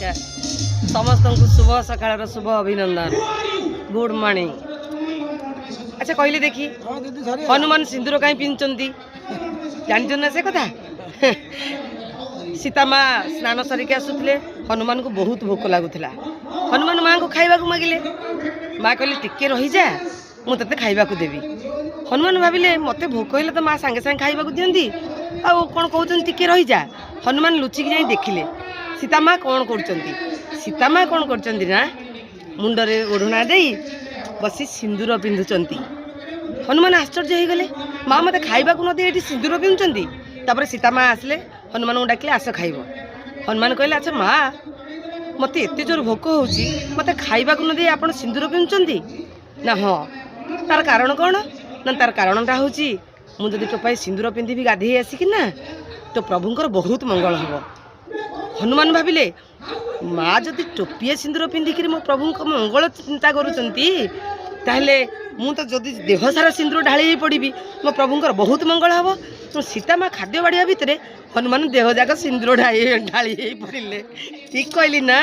अच्छा समस्त को शुभ सकाळ शुभ अभिनंदन गुड मॉर्निंग। अच्छा कहले देखी हनुमान सिंदूर कहीं पिंधुंती जान ना से कथा सीता माँ स्नान सरिके आसुले हनुमान को बहुत भोक लगुला हनुमान माँ को खाइबा मागिले माँ कहले टिके रही जा मु ते खाइबा देवी हनुमान भाविले मते भोक हेले तो माँ सांगे सांगे खाइबा दियंती आ कौन कहते टिके रही जा हनुमान लुचिक जाई देखिले सीता माँ कौन कर सीता माँ कौन कर मुंडरे ओढ़ना दे बसी सिंदूर पिंधुंट हनुमान आश्चर्य हो गले माँ मत खाइबा न दे सिंदूर पिंधुंट तापर सीता माँ आसले हनुमान को डाकिले आस खाइब हनुमान कहले अच्छा माँ मत एत जोर भोक हो मत खाइबा न दे आप सिंदूर पिंधुंट ना हाँ तार कारण कौन ना तार कारणटा हूँ मुझे टोपाई सिंदूर पिंधि गाधे आसिकिना तो प्रभुंर बहुत मंगल हम हनुमान भाविले माँ जदि टोपिए सिंदूर पिंधिक मो प्रभु मंगल चिंता करुँचे मु तो जदि देह सारा सिंदूर ढाली पड़ी मो प्रभुंर बहुत मंगल हम तो सीता माँ खाद्य बाड़िया भितर हनुमान देह जाक सिंदूर ढाली पड़े ठीक कहली ना।